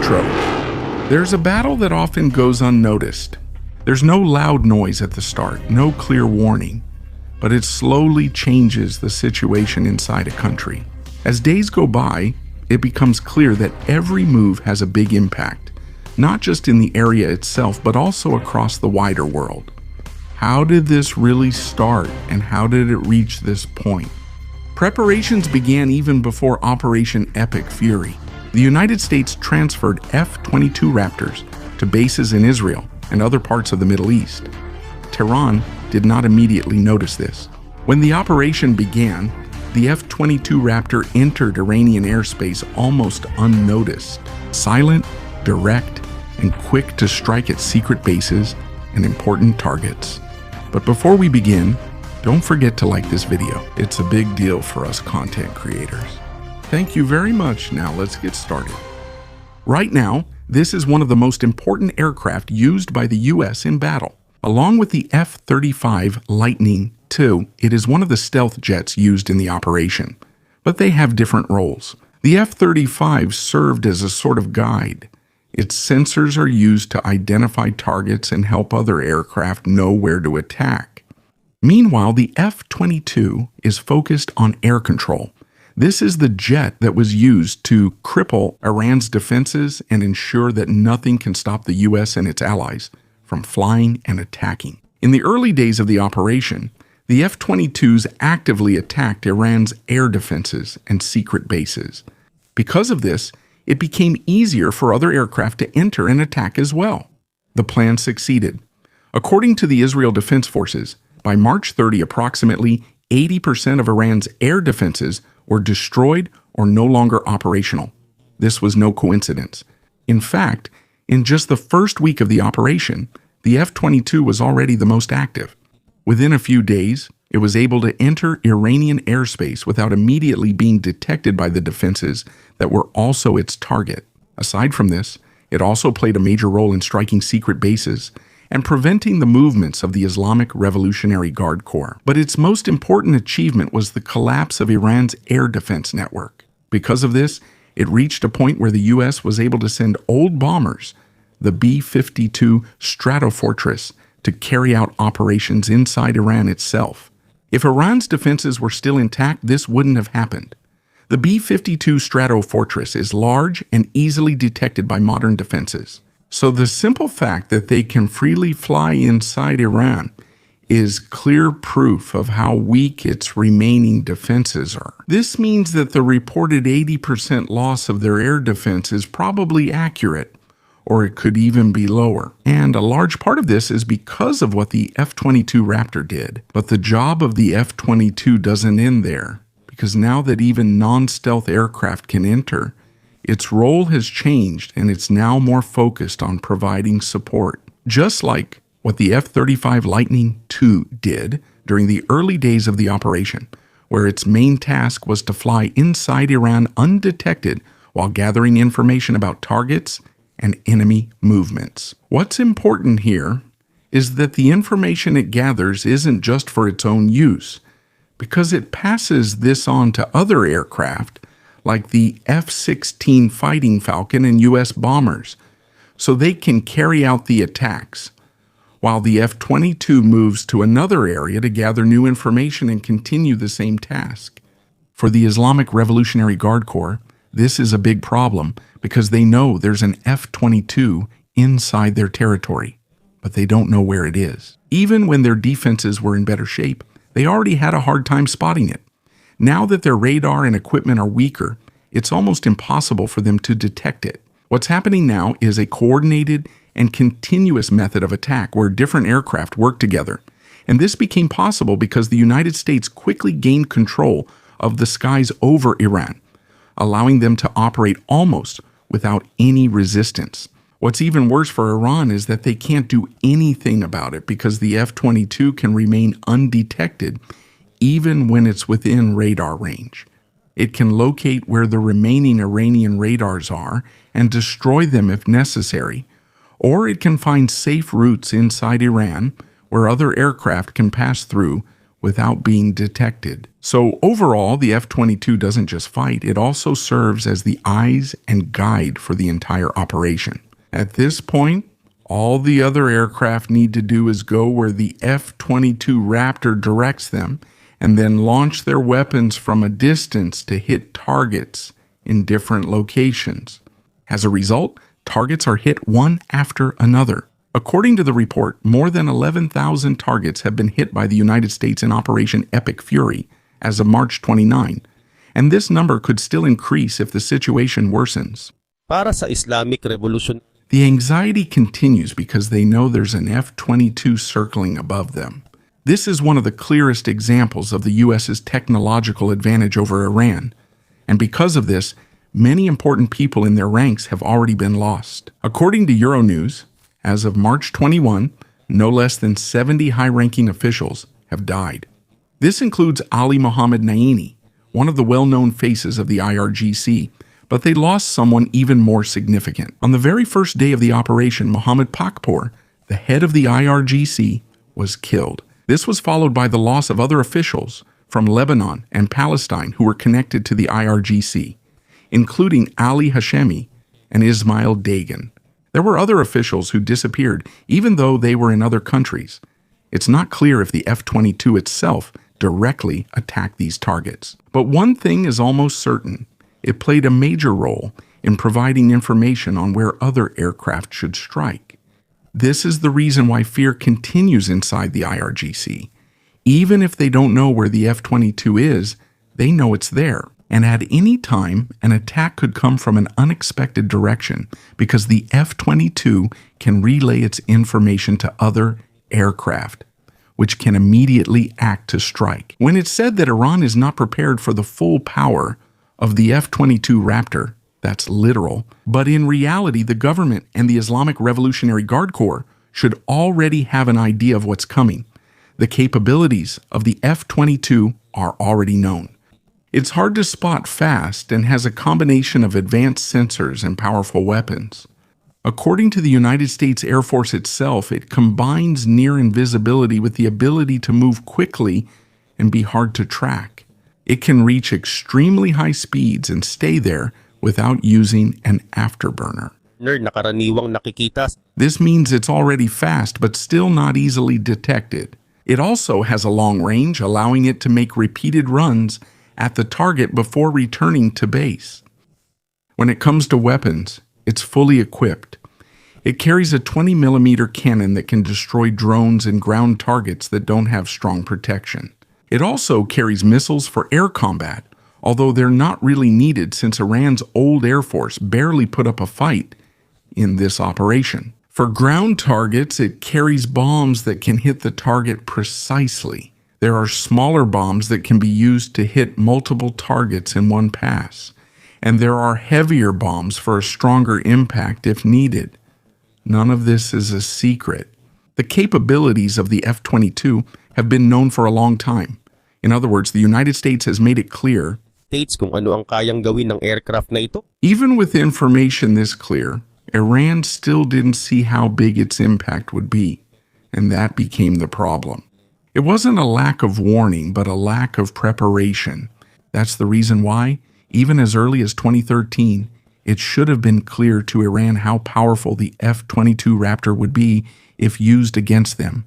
Intro. There's a battle that often goes unnoticed. There's no loud noise at the start, no clear warning, but it slowly changes the situation inside a country. As days go by, it becomes clear that every move has a big impact, not just in the area itself, but also across the wider world. How did this really start, and how did it reach this point? Preparations began even before Operation Epic Fury. The United States transferred F-22 Raptors to bases in Israel and other parts of the Middle East. Tehran did not immediately notice this. When the operation began, the F-22 Raptor entered Iranian airspace almost unnoticed, silent, direct, and quick to strike at secret bases and important targets. But before we begin, don't forget to like this video. It's a big deal for us content creators. Thank you very much. Now let's get started. Right now, this is one of the most important aircraft used by the U.S. in battle. Along with the F-35 Lightning II, it is one of the stealth jets used in the operation, but they have different roles. The F-35 served as a sort of guide. Its sensors are used to identify targets and help other aircraft know where to attack. Meanwhile, the F-22 is focused on air control. This is the jet that was used to cripple Iran's defenses and ensure that nothing can stop the U.S. and its allies from flying and attacking. In the early days of the operation, the F-22s actively attacked Iran's air defenses and secret bases. Because of this, it became easier for other aircraft to enter and attack as well. The plan succeeded. According to the Israel Defense Forces, by March 30, approximately 80% of Iran's air defenses were destroyed or no longer operational. This was no coincidence. In fact, in just the first week of the operation, the F-22 was already the most active. Within a few days, it was able to enter Iranian airspace without immediately being detected by the defenses that were also its target. Aside from this, it also played a major role in striking secret bases and preventing the movements of the Islamic Revolutionary Guard Corps. But its most important achievement was the collapse of Iran's air defense network. Because of this, it reached a point where the U.S. was able to send old bombers, the B-52 Stratofortress, to carry out operations inside Iran itself. If Iran's defenses were still intact, this wouldn't have happened. The B-52 Stratofortress is large and easily detected by modern defenses. So the simple fact that they can freely fly inside Iran is clear proof of how weak its remaining defenses are. This means that the reported 80% loss of their air defense is probably accurate, or it could even be lower. And a large part of this is because of what the F-22 Raptor did. But the job of the F-22 doesn't end there, because now that even non-stealth aircraft can enter, its role has changed and it's now more focused on providing support. Just like what the F-35 Lightning II did during the early days of the operation, where its main task was to fly inside Iran undetected while gathering information about targets and enemy movements. What's important here is that the information it gathers isn't just for its own use, because it passes this on to other aircraft like the F-16 Fighting Falcon and U.S. bombers, so they can carry out the attacks, while the F-22 moves to another area to gather new information and continue the same task. For the Islamic Revolutionary Guard Corps, this is a big problem because they know there's an F-22 inside their territory, but they don't know where it is. Even when their defenses were in better shape, they already had a hard time spotting it. Now that their radar and equipment are weaker, it's almost impossible for them to detect it. What's happening now is a coordinated and continuous method of attack where different aircraft work together. And this became possible because the United States quickly gained control of the skies over Iran, allowing them to operate almost without any resistance. What's even worse for Iran is that they can't do anything about it because the F-22 can remain undetected even when it's within radar range. It can locate where the remaining Iranian radars are and destroy them if necessary, or it can find safe routes inside Iran where other aircraft can pass through without being detected. So overall, the F-22 doesn't just fight, it also serves as the eyes and guide for the entire operation. At this point, all the other aircraft need to do is go where the F-22 Raptor directs them and then launch their weapons from a distance to hit targets in different locations. As a result, targets are hit one after another. According to the report, more than 11,000 targets have been hit by the United States in Operation Epic Fury as of March 29, and this number could still increase if the situation worsens. Para sa Islamic Revolution, the anxiety continues because they know there's an F-22 circling above them. This is one of the clearest examples of the U.S.'s technological advantage over Iran, and because of this, many important people in their ranks have already been lost. According to Euronews, as of March 21, no less than 70 high-ranking officials have died. This includes Ali Mohammed Naini, one of the well-known faces of the IRGC, but they lost someone even more significant. On the very first day of the operation, Mohammed Pakpour, the head of the IRGC, was killed. This was followed by the loss of other officials from Lebanon and Palestine who were connected to the IRGC, including Ali Hashemi and Ismail Dagan. There were other officials who disappeared, even though they were in other countries. It's not clear if the F-22 itself directly attacked these targets. But one thing is almost certain. It played a major role in providing information on where other aircraft should strike. This is the reason why fear continues inside the IRGC. Even if they don't know where the F-22 is, they know it's there. And at any time, an attack could come from an unexpected direction because the F-22 can relay its information to other aircraft, which can immediately act to strike. When it's said that Iran is not prepared for the full power of the F-22 Raptor, that's literal, but in reality, the government and the Islamic Revolutionary Guard Corps should already have an idea of what's coming. The capabilities of the F-22 are already known. It's hard to spot fast and has a combination of advanced sensors and powerful weapons. According to the United States Air Force itself, it combines near invisibility with the ability to move quickly and be hard to track. It can reach extremely high speeds and stay there without using an afterburner. Nakaraniwang nakikita. This means it's already fast but still not easily detected. It also has a long range, allowing it to make repeated runs at the target before returning to base. When it comes to weapons, it's fully equipped. It carries a 20mm cannon that can destroy drones and ground targets that don't have strong protection. It also carries missiles for air combat, although they're not really needed since Iran's old Air Force barely put up a fight in this operation. For ground targets, it carries bombs that can hit the target precisely. There are smaller bombs that can be used to hit multiple targets in one pass, and there are heavier bombs for a stronger impact if needed. None of this is a secret. The capabilities of the F-22 have been known for a long time. In other words, the United States has made it clear Kung ano ang kayang gawin ng aircraft na ito. Even with information this clear, Iran still didn't see how big its impact would be, and that became the problem. It wasn't a lack of warning, but a lack of preparation. That's the reason why, even as early as 2013, it should have been clear to Iran how powerful the F-22 Raptor would be if used against them,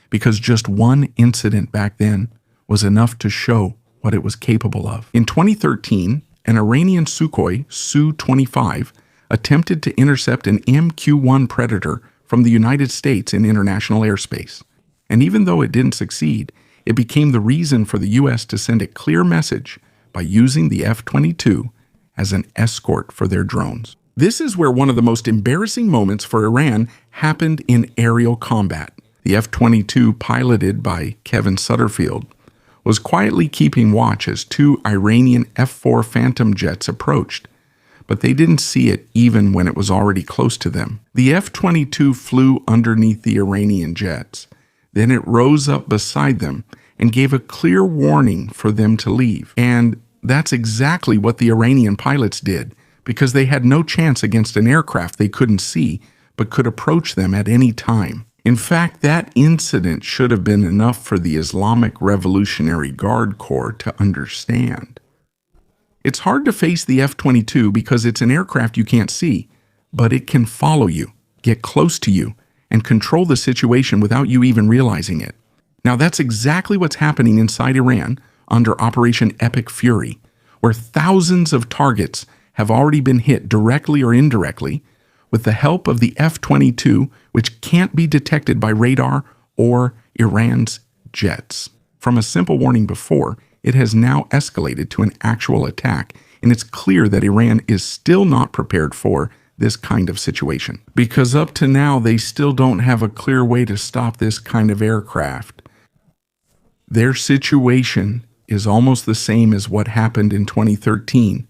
because just one incident back then was enough to show what it was capable of. In 2013, an Iranian Sukhoi Su-25 attempted to intercept an MQ-1 Predator from the United States in international airspace. And even though it didn't succeed, it became the reason for the U.S. to send a clear message by using the F-22 as an escort for their drones. This is where one of the most embarrassing moments for Iran happened in aerial combat. The F-22, piloted by Kevin Sutterfield, was quietly keeping watch as two Iranian F-4 Phantom jets approached, but they didn't see it even when it was already close to them. The F-22 flew underneath the Iranian jets. Then it rose up beside them and gave a clear warning for them to leave. And that's exactly what the Iranian pilots did, because they had no chance against an aircraft they couldn't see but could approach them at any time. In fact, that incident should have been enough for the Islamic Revolutionary Guard Corps to understand. It's hard to face the F-22 because it's an aircraft you can't see, but it can follow you, get close to you, and control the situation without you even realizing it. Now that's exactly what's happening inside Iran under Operation Epic Fury, where thousands of targets have already been hit directly or indirectly with the help of the F-22, which can't be detected by radar or Iran's jets. From a simple warning before, it has now escalated to an actual attack, and it's clear that Iran is still not prepared for this kind of situation. Because up to now, they still don't have a clear way to stop this kind of aircraft. Their situation is almost the same as what happened in 2013,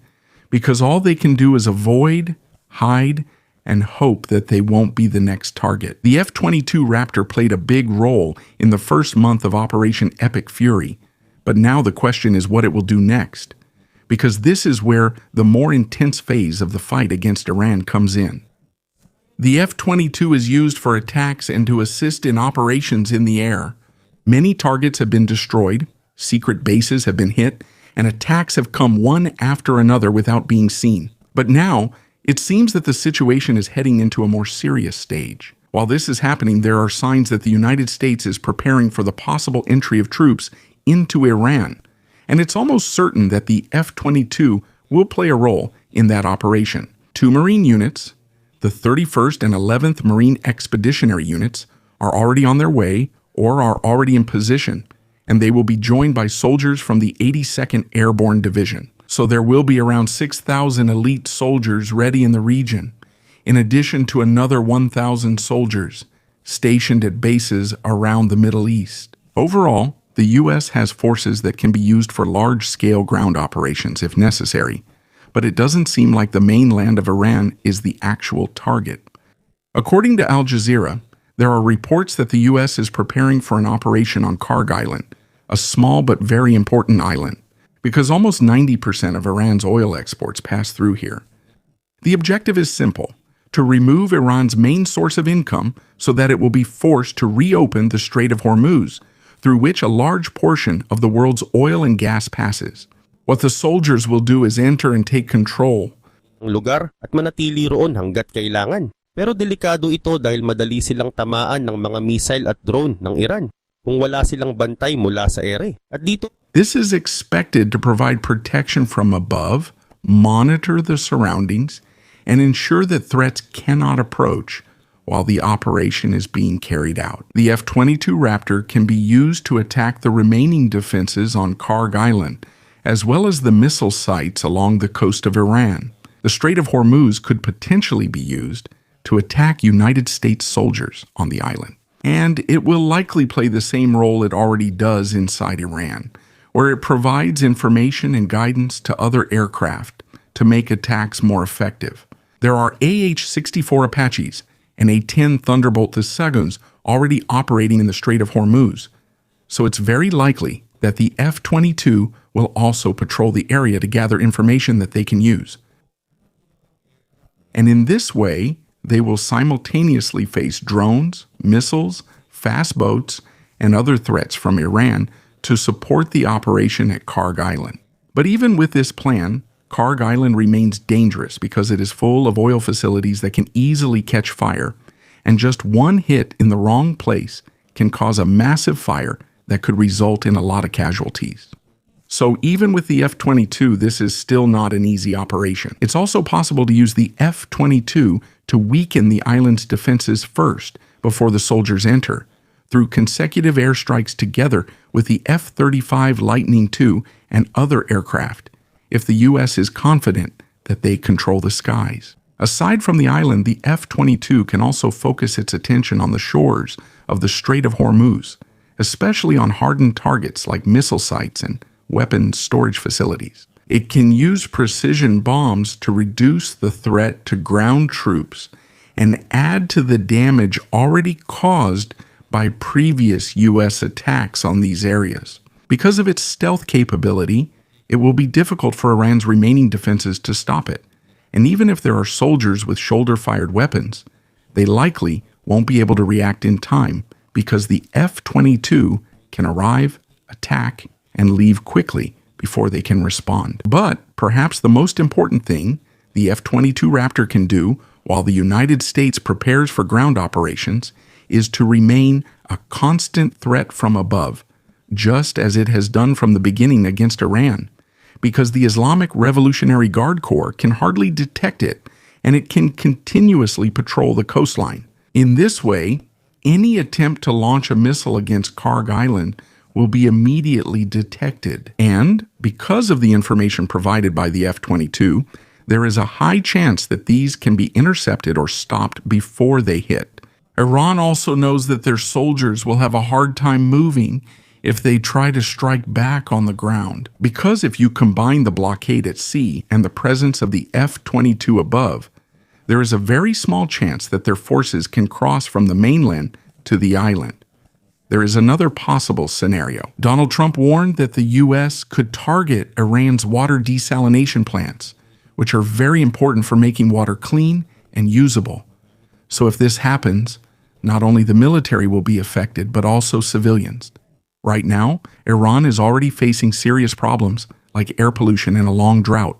because all they can do is avoid, hide, and hope that they won't be the next target. The F-22 Raptor played a big role in the first month of Operation Epic Fury, but now the question is what it will do next, because this is where the more intense phase of the fight against Iran comes in. The F-22 is used for attacks and to assist in operations in the air. Many targets have been destroyed, secret bases have been hit, and attacks have come one after another without being seen. But now, it seems that the situation is heading into a more serious stage. While this is happening, there are signs that the United States is preparing for the possible entry of troops into Iran, and it's almost certain that the F-22 will play a role in that operation. 2 Marine units, the 31st and 11th Marine Expeditionary Units, are already on their way or are already in position, and they will be joined by soldiers from the 82nd Airborne Division. So there will be around 6,000 elite soldiers ready in the region, in addition to another 1,000 soldiers stationed at bases around the Middle East. Overall, the U.S. has forces that can be used for large-scale ground operations if necessary, but it doesn't seem like the mainland of Iran is the actual target. According to Al Jazeera, there are reports that the U.S. is preparing for an operation on Karg Island, a small but very important island, because almost 90% of Iran's oil exports pass through here. The objective is simple: to remove Iran's main source of income so that it will be forced to reopen the Strait of Hormuz, through which a large portion of the world's oil and gas passes. What the soldiers will do is enter and take control Ang lugar at manatili roon hanggat kailangan. Pero delikado ito dahil madali silang tamaan ng mga missile at drone ng Iran kung wala silang bantay mula sa ere. At dito, This is expected to provide protection from above, monitor the surroundings, and ensure that threats cannot approach while the operation is being carried out. The F-22 Raptor can be used to attack the remaining defenses on Karg Island, as well as the missile sites along the coast of Iran. The Strait of Hormuz could potentially be used to attack United States soldiers on the island. And it will likely play the same role it already does inside Iran, where it provides information and guidance to other aircraft to make attacks more effective. There are AH-64 Apaches and A-10 Thunderbolt II already operating in the Strait of Hormuz, so it's very likely that the F-22 will also patrol the area to gather information that they can use. And in this way, they will simultaneously face drones, missiles, fast boats, and other threats from Iran to support the operation at Karg Island. But even with this plan, Karg Island remains dangerous because it is full of oil facilities that can easily catch fire, and just one hit in the wrong place can cause a massive fire that could result in a lot of casualties. So even with the F-22, this is still not an easy operation. It's also possible to use the F-22 to weaken the island's defenses first before the soldiers enter, through consecutive airstrikes together with the F-35 Lightning II and other aircraft, if the U.S. is confident that they control the skies. Aside from the island, the F-22 can also focus its attention on the shores of the Strait of Hormuz, especially on hardened targets like missile sites and weapons storage facilities. It can use precision bombs to reduce the threat to ground troops and add to the damage already caused by previous U.S. attacks on these areas. Because of its stealth capability, it will be difficult for Iran's remaining defenses to stop it. And even if there are soldiers with shoulder-fired weapons, they likely won't be able to react in time because the F-22 can arrive, attack, and leave quickly before they can respond. But perhaps the most important thing the F-22 Raptor can do while the United States prepares for ground operations is to remain a constant threat from above, just as it has done from the beginning against Iran, because the Islamic Revolutionary Guard Corps can hardly detect it, and it can continuously patrol the coastline. In this way, any attempt to launch a missile against Karg Island will be immediately detected. And because of the information provided by the F-22, there is a high chance that these can be intercepted or stopped before they hit. Iran also knows that their soldiers will have a hard time moving if they try to strike back on the ground. Because if you combine the blockade at sea and the presence of the F-22 above, there is a very small chance that their forces can cross from the mainland to the island. There is another possible scenario. Donald Trump warned that the U.S. could target Iran's water desalination plants, which are very important for making water clean and usable. So if this happens, not only the military will be affected, but also civilians. Right now, Iran is already facing serious problems like air pollution and a long drought.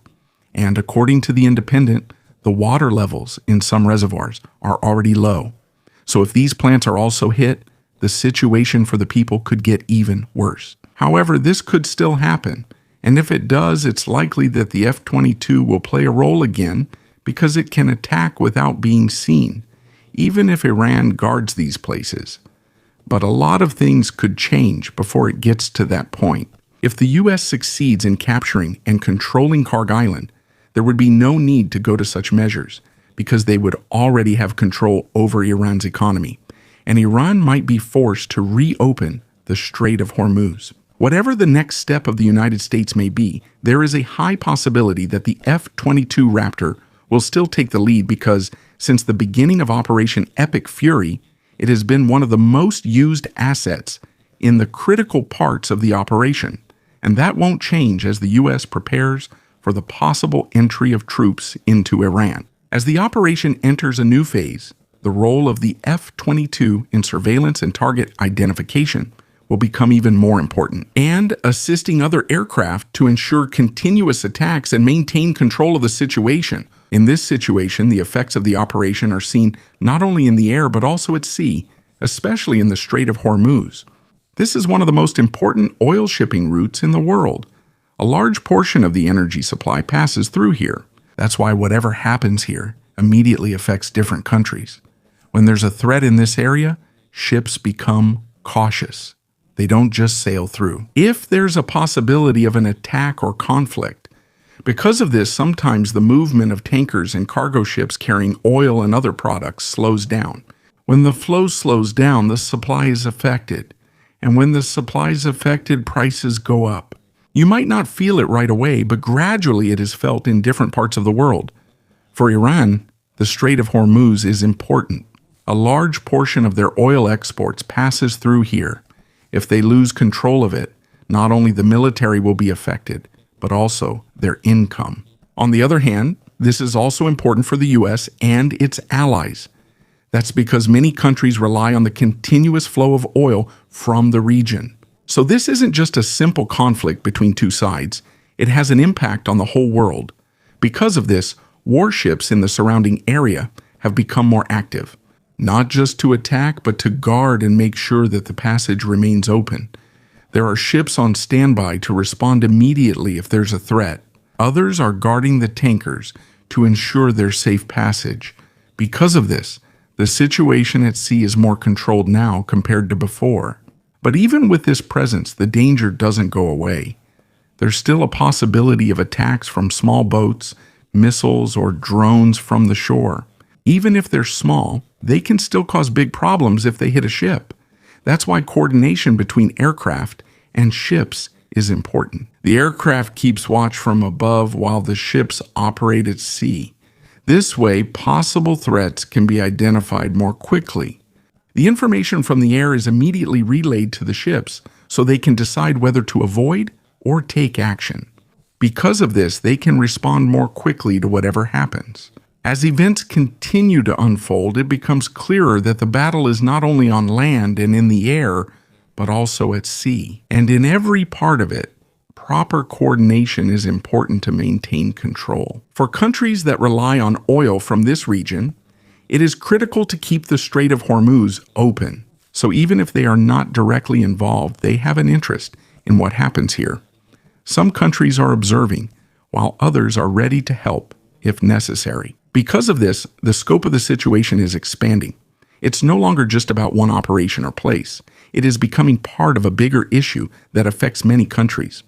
And according to The Independent, the water levels in some reservoirs are already low. So if these plants are also hit, the situation for the people could get even worse. However, this could still happen. And if it does, it's likely that the F-22 will play a role again because it can attack without being seen, even if Iran guards these places. But a lot of things could change before it gets to that point. If the U.S. succeeds in capturing and controlling Karg Island, there would be no need to go to such measures because they would already have control over Iran's economy, and Iran might be forced to reopen the Strait of Hormuz. Whatever the next step of the United States may be, there is a high possibility that the F-22 Raptor will still take the lead because since the beginning of Operation Epic Fury, it has been one of the most used assets in the critical parts of the operation, and that won't change as the U.S. prepares for the possible entry of troops into Iran. As the operation enters a new phase, the role of the F-22 in surveillance and target identification will become even more important, and assisting other aircraft to ensure continuous attacks and maintain control of the situation. In this situation, the effects of the operation are seen not only in the air but also at sea, especially in the Strait of Hormuz. This is one of the most important oil shipping routes in the world. A large portion of the energy supply passes through here. That's why whatever happens here immediately affects different countries. When there's a threat in this area, ships become cautious. They don't just sail through. If there's a possibility of an attack or conflict, because of this, sometimes the movement of tankers and cargo ships carrying oil and other products slows down. When the flow slows down, the supply is affected. And when the supply is affected, prices go up. You might not feel it right away, but gradually it is felt in different parts of the world. For Iran, the Strait of Hormuz is important. A large portion of their oil exports passes through here. If they lose control of it, not only the military will be affected, but also their income. On the other hand, this is also important for the U.S. and its allies. That's because many countries rely on the continuous flow of oil from the region. So this isn't just a simple conflict between two sides. It has an impact on the whole world. Because of this, warships in the surrounding area have become more active, not just to attack, but to guard and make sure that the passage remains open. There are ships on standby to respond immediately if there's a threat. Others are guarding the tankers to ensure their safe passage. Because of this, the situation at sea is more controlled now compared to before. But even with this presence, the danger doesn't go away. There's still a possibility of attacks from small boats, missiles, or drones from the shore. Even if they're small, they can still cause big problems if they hit a ship. That's why coordination between aircraft and ships is important. The aircraft keeps watch from above while the ships operate at sea. This way, possible threats can be identified more quickly. The information from the air is immediately relayed to the ships so they can decide whether to avoid or take action. Because of this, they can respond more quickly to whatever happens. As events continue to unfold, it becomes clearer that the battle is not only on land and in the air, but also at sea. And in every part of it, proper coordination is important to maintain control. For countries that rely on oil from this region, it is critical to keep the Strait of Hormuz open. So even if they are not directly involved, they have an interest in what happens here. Some countries are observing, while others are ready to help if necessary. Because of this, the scope of the situation is expanding. It's no longer just about one operation or place. It is becoming part of a bigger issue that affects many countries.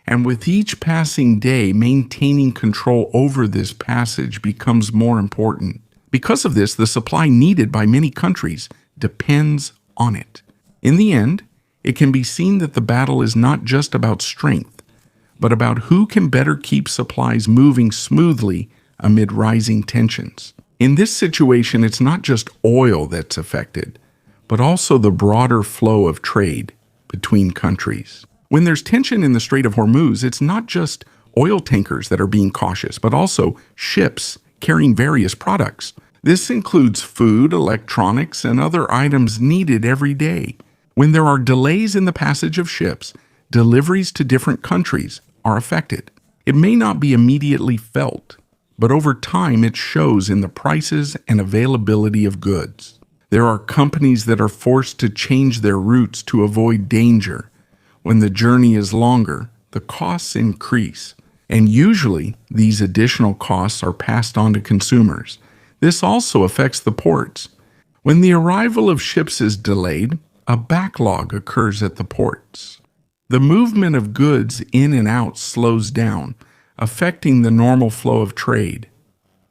And with each passing day, maintaining control over this passage becomes more important. Because of this, the supply needed by many countries depends on it. In the end, it can be seen that the battle is not just about strength, but about who can better keep supplies moving smoothly amid rising tensions. In this situation, it's not just oil that's affected, but also the broader flow of trade between countries. When there's tension in the Strait of Hormuz, it's not just oil tankers that are being cautious, but also ships carrying various products. This includes food, electronics, and other items needed every day. When there are delays in the passage of ships, deliveries to different countries are affected. It may not be immediately felt, but over time it shows in the prices and availability of goods. There are companies that are forced to change their routes to avoid danger. When the journey is longer, the costs increase, and usually these additional costs are passed on to consumers. This also affects the ports. When the arrival of ships is delayed, a backlog occurs at the ports. The movement of goods in and out slows down, affecting the normal flow of trade.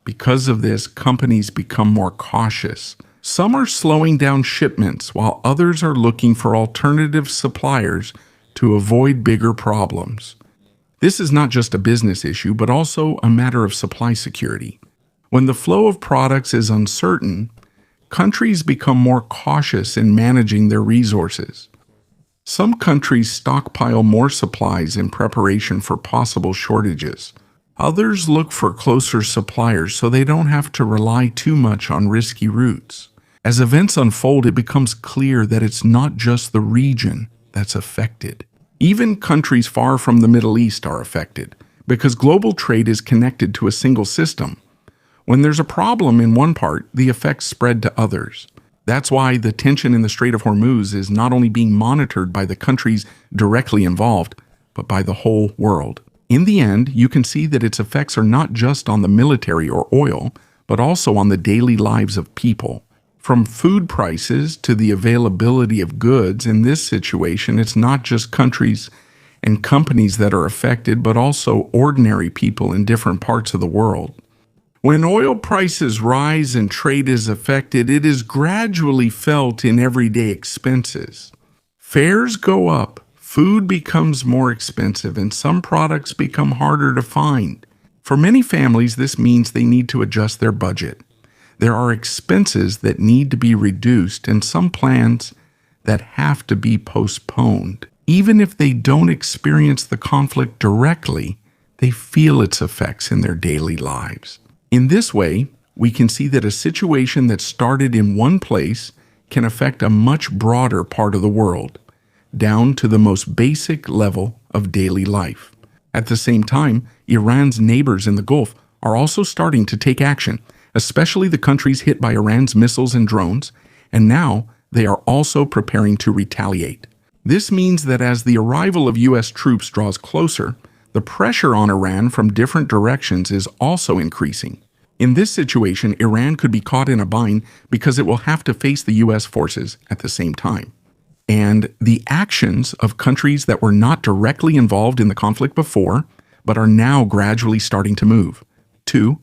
Because of this, companies become more cautious. Some are slowing down shipments, while others are looking for alternative suppliers to avoid bigger problems. This is not just a business issue, but also a matter of supply security. When the flow of products is uncertain, countries become more cautious in managing their resources. Some countries stockpile more supplies in preparation for possible shortages. Others look for closer suppliers so they don't have to rely too much on risky routes. As events unfold, it becomes clear that it's not just the region that's affected. Even countries far from the Middle East are affected, because global trade is connected to a single system. When there's a problem in one part, the effects spread to others. That's why the tension in the Strait of Hormuz is not only being monitored by the countries directly involved, but by the whole world. In the end, you can see that its effects are not just on the military or oil, but also on the daily lives of people. From food prices to the availability of goods, in this situation, it's not just countries and companies that are affected, but also ordinary people in different parts of the world. When oil prices rise and trade is affected, it is gradually felt in everyday expenses. Fares go up, food becomes more expensive, and some products become harder to find. For many families, this means they need to adjust their budget. There are expenses that need to be reduced and some plans that have to be postponed. Even if they don't experience the conflict directly, they feel its effects in their daily lives. In this way, we can see that a situation that started in one place can affect a much broader part of the world, down to the most basic level of daily life. At the same time, Iran's neighbors in the Gulf are also starting to take action, especially the countries hit by Iran's missiles and drones, and now they are also preparing to retaliate. This means that as the arrival of U.S. troops draws closer, the pressure on Iran from different directions is also increasing. In this situation, Iran could be caught in a bind because it will have to face the U.S. forces at the same time. And the actions of countries that were not directly involved in the conflict before, but are now gradually starting to move. 2.